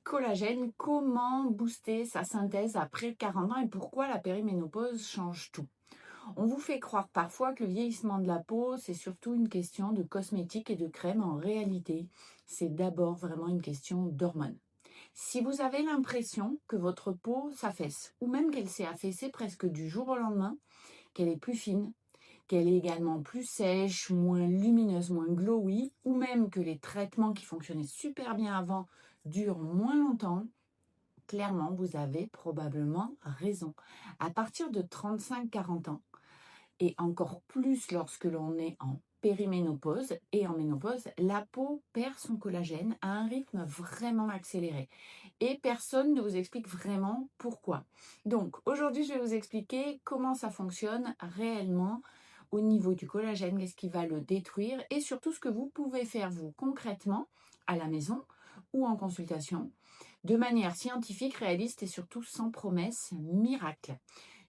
collagène, comment booster sa synthèse après 40 ans et pourquoi la périménopause change tout? On vous fait croire parfois que le vieillissement de la peau, c'est surtout une question de cosmétiques et de crème. En réalité, c'est d'abord vraiment une question d'hormones. Si vous avez l'impression que votre peau s'affaisse, ou même qu'elle s'est affaissée presque du jour au lendemain, qu'elle est plus fine, qu'elle est également plus sèche, moins lumineuse, moins glowy, ou même que les traitements qui fonctionnaient super bien avant durent moins longtemps, clairement, vous avez probablement raison. À partir de 35-40 ans, et encore plus lorsque l'on est en périménopause et en ménopause, la peau perd son collagène à un rythme vraiment accéléré. Et personne ne vous explique vraiment pourquoi. Donc aujourd'hui, je vais vous expliquer comment ça fonctionne réellement au niveau du collagène, qu'est-ce qui va le détruire et surtout ce que vous pouvez faire vous concrètement à la maison ou en consultation de manière scientifique, réaliste et surtout sans promesse miracle.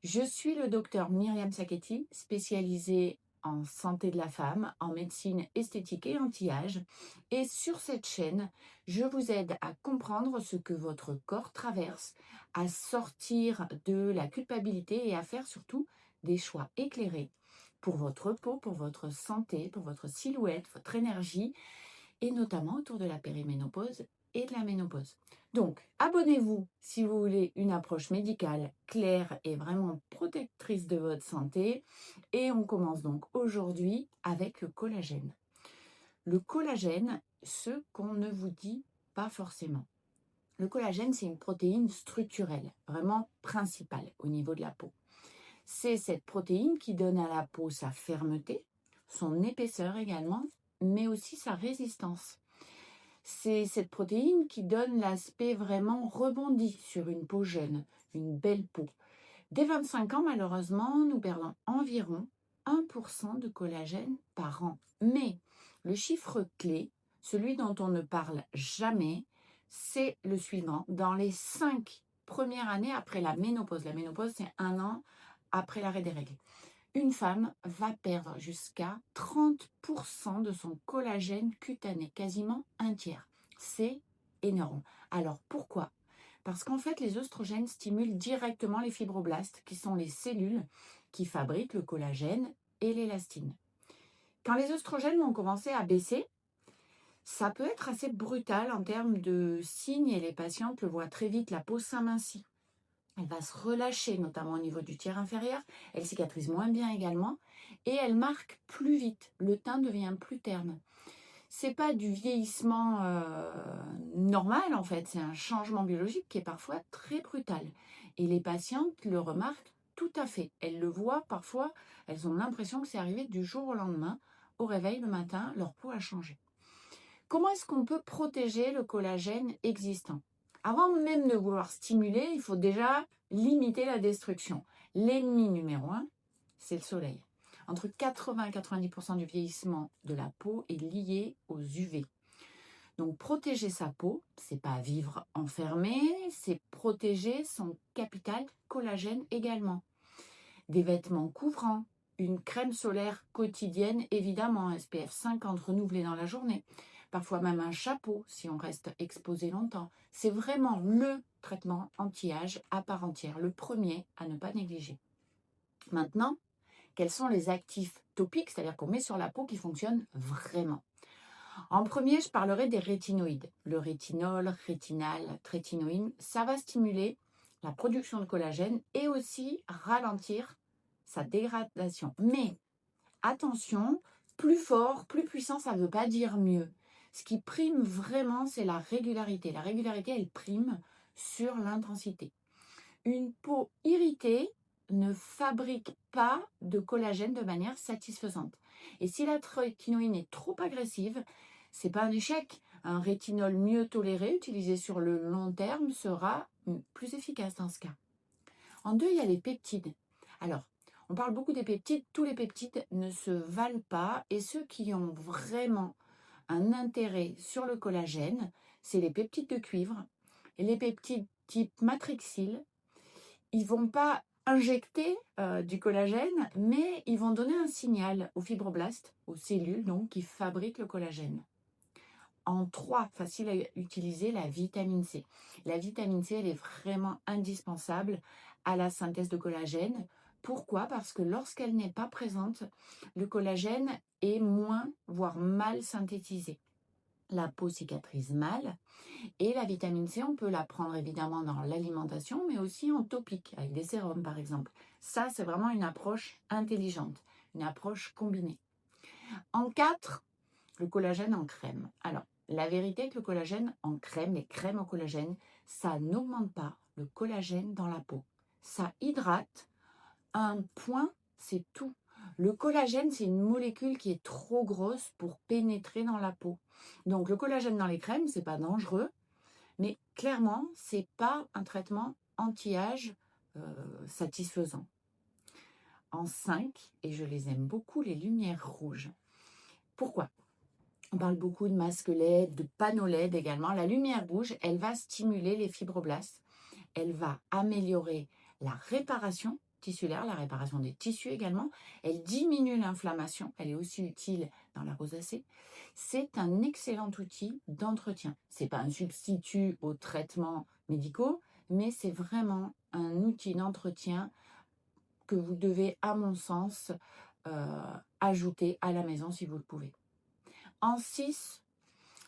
Je suis le docteur Myriam Saketi, spécialisée en santé de la femme, en médecine esthétique et anti-âge. Et sur cette chaîne, je vous aide à comprendre ce que votre corps traverse, à sortir de la culpabilité et à faire surtout des choix éclairés pour votre peau, pour votre santé, pour votre silhouette, votre énergie et notamment autour de la périménopause et de la ménopause. Donc, abonnez-vous si vous voulez une approche médicale claire et vraiment protectrice de votre santé. Et on commence donc aujourd'hui avec le collagène. Le collagène, ce qu'on ne vous dit pas forcément. Le collagène, c'est une protéine structurelle, vraiment principale au niveau de la peau. C'est cette protéine qui donne à la peau sa fermeté, son épaisseur également, mais aussi sa résistance. C'est cette protéine qui donne l'aspect vraiment rebondi sur une peau jeune, une belle peau. Dès 25 ans, malheureusement, nous perdons environ 1% de collagène par an. Mais le chiffre clé, celui dont on ne parle jamais, c'est le suivant. Dans les 5 premières années après la ménopause c'est 1 an après l'arrêt des règles, une femme va perdre jusqu'à 30% de son collagène cutané, quasiment un tiers. C'est énorme. Alors pourquoi? Parce qu'en fait, les oestrogènes stimulent directement les fibroblastes, qui sont les cellules qui fabriquent le collagène et l'élastine. Quand les oestrogènes vont commencer à baisser, ça peut être assez brutal en termes de signes et les patientes le voient très vite, la peau s'amincit. Elle va se relâcher, notamment au niveau du tiers inférieur. Elle cicatrise moins bien également. Et elle marque plus vite. Le teint devient plus terne. C'est pas du vieillissement normal, en fait. C'est un changement biologique qui est parfois très brutal. Et les patientes le remarquent tout à fait. Elles le voient parfois. Elles ont l'impression que c'est arrivé du jour au lendemain. Au réveil le matin, leur peau a changé. Comment est-ce qu'on peut protéger le collagène existant? Avant même de vouloir stimuler, il faut déjà limiter la destruction. L'ennemi numéro 1, c'est le soleil. Entre 80 et 90% du vieillissement de la peau est lié aux UV. Donc protéger sa peau, c'est pas vivre enfermé, c'est protéger son capital collagène également. Des vêtements couvrants, une crème solaire quotidienne, évidemment, SPF 50 renouvelée dans la journée, parfois même un chapeau si on reste exposé longtemps. C'est vraiment le traitement anti-âge à part entière, le premier à ne pas négliger. Maintenant, quels sont les actifs topiques, c'est-à-dire qu'on met sur la peau qui fonctionnent vraiment? En premier, je parlerai des rétinoïdes. Le rétinol, rétinal, trétinoïne, ça va stimuler la production de collagène et aussi ralentir sa dégradation. Mais attention, plus fort, plus puissant, ça ne veut pas dire mieux. Ce qui prime vraiment, c'est la régularité. La régularité, elle prime sur l'intensité. Une peau irritée ne fabrique pas de collagène de manière satisfaisante. Et si la trétinoïne est trop agressive, c'est pas un échec. Un rétinol mieux toléré, utilisé sur le long terme, sera plus efficace dans ce cas. En deux, il y a les peptides. Alors, on parle beaucoup des peptides. Tous les peptides ne se valent pas. Et ceux qui ont vraiment un intérêt sur le collagène, c'est les peptides de cuivre et les peptides type matrixyl. Ils vont pas injecter du collagène, mais ils vont donner un signal aux fibroblastes, aux cellules donc qui fabriquent le collagène. En 3, facile à utiliser, la vitamine C. La vitamine C, elle est vraiment indispensable à la synthèse de collagène. Pourquoi? Parce que lorsqu'elle n'est pas présente, le collagène est moins, voire mal synthétisé. La peau cicatrise mal et la vitamine C, on peut la prendre évidemment dans l'alimentation, mais aussi en topique, avec des sérums par exemple. Ça, c'est vraiment une approche intelligente, une approche combinée. En 4, le collagène en crème. Alors, la vérité est que le collagène en crème, les crèmes au collagène, ça n'augmente pas le collagène dans la peau. Ça hydrate un point, c'est tout. Le collagène, c'est une molécule qui est trop grosse pour pénétrer dans la peau. Donc, le collagène dans les crèmes, c'est pas dangereux, mais clairement, c'est pas un traitement anti-âge satisfaisant. En 5, et je les aime beaucoup, les lumières rouges. Pourquoi? On parle beaucoup de masques LED, de panneaux LED également. La lumière rouge, elle va stimuler les fibroblastes. Elle va améliorer la réparation tissulaire, la réparation des tissus également. Elle diminue l'inflammation. Elle est aussi utile dans la rosacée. C'est un excellent outil d'entretien. Ce n'est pas un substitut aux traitements médicaux, mais c'est vraiment un outil d'entretien que vous devez, à mon sens, ajouter à la maison si vous le pouvez. En 6,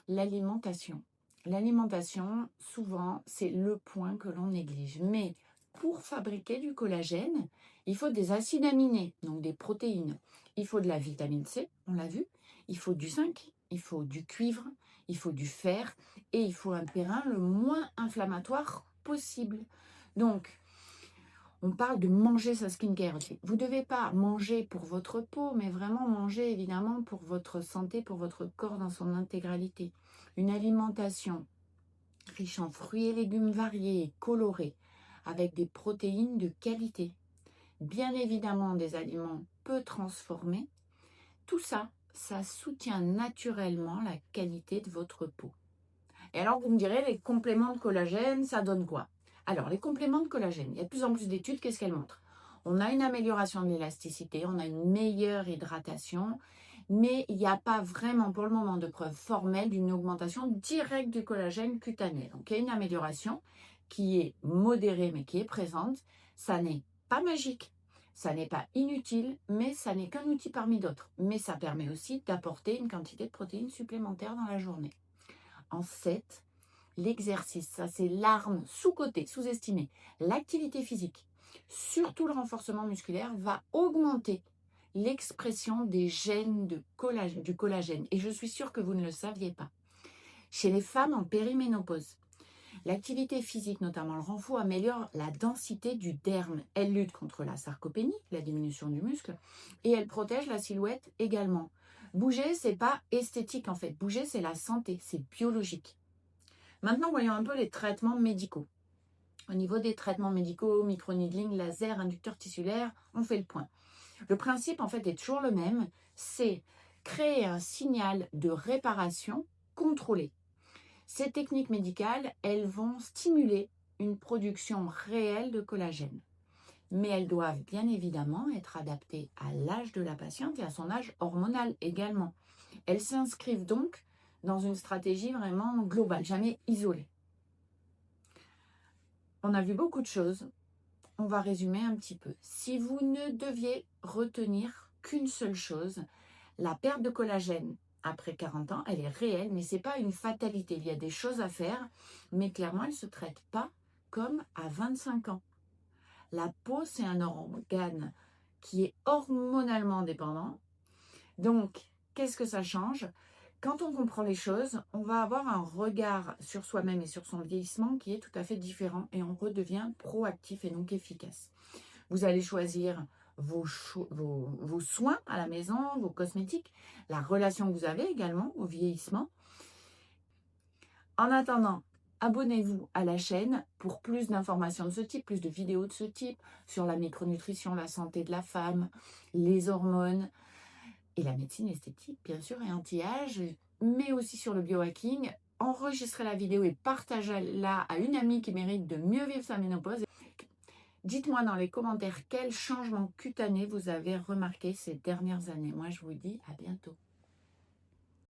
l'alimentation. L'alimentation, souvent, c'est le point que l'on néglige. Mais pour fabriquer du collagène, il faut des acides aminés, donc des protéines. Il faut de la vitamine C, on l'a vu. Il faut du zinc, il faut du cuivre, il faut du fer et il faut un terrain le moins inflammatoire possible. Donc, on parle de manger sa skincare aussi. Vous ne devez pas manger pour votre peau, mais vraiment manger évidemment pour votre santé, pour votre corps dans son intégralité. Une alimentation riche en fruits et légumes variés, colorés, avec des protéines de qualité. Bien évidemment des aliments peu transformés. Tout ça, ça soutient naturellement la qualité de votre peau. Et alors vous me direz, les compléments de collagène, ça donne quoi? Alors, les compléments de collagène, il y a de plus en plus d'études, qu'est-ce qu'elles montrent? On a une amélioration de l'élasticité, on a une meilleure hydratation, mais il n'y a pas vraiment pour le moment de preuve formelle d'une augmentation directe du collagène cutané. Donc, il y a une amélioration qui est modérée, mais qui est présente. Ça n'est pas magique, ça n'est pas inutile, mais ça n'est qu'un outil parmi d'autres. Mais ça permet aussi d'apporter une quantité de protéines supplémentaires dans la journée. En 7, l'exercice, ça c'est l'arme sous-cotée, sous-estimée. L'activité physique, surtout le renforcement musculaire, va augmenter l'expression des gènes du collagène. Et je suis sûre que vous ne le saviez pas. Chez les femmes en périménopause, l'activité physique, notamment le renfort, améliore la densité du derme. Elle lutte contre la sarcopénie, la diminution du muscle, et elle protège la silhouette également. Bouger, c'est pas esthétique en fait. Bouger, c'est la santé, c'est biologique. Maintenant, voyons un peu les traitements médicaux. Au niveau des traitements médicaux, microneedling, laser, inducteur tissulaire, on fait le point. Le principe, en fait, est toujours le même. C'est créer un signal de réparation contrôlé. Ces techniques médicales, elles vont stimuler une production réelle de collagène. Mais elles doivent bien évidemment être adaptées à l'âge de la patiente et à son âge hormonal également. Elles s'inscrivent donc dans une stratégie vraiment globale, jamais isolée. On a vu beaucoup de choses. On va résumer un petit peu. Si vous ne deviez retenir qu'une seule chose, la perte de collagène après 40 ans, elle est réelle, mais ce n'est pas une fatalité. Il y a des choses à faire, mais clairement, elle ne se traite pas comme à 25 ans. La peau, c'est un organe qui est hormonalement dépendant. Donc, qu'est-ce que ça change? Quand on comprend les choses, on va avoir un regard sur soi-même et sur son vieillissement qui est tout à fait différent et on redevient proactif et donc efficace. Vous allez choisir vos soins à la maison, vos cosmétiques, la relation que vous avez également au vieillissement. En attendant, abonnez-vous à la chaîne pour plus d'informations de ce type, plus de vidéos de ce type sur la micronutrition, la santé de la femme, les hormones et la médecine esthétique, bien sûr, et anti-âge, mais aussi sur le biohacking. Enregistrez la vidéo et partagez-la à une amie qui mérite de mieux vivre sa ménopause. Dites-moi dans les commentaires quels changements cutanés vous avez remarqués ces dernières années. Moi, je vous dis à bientôt.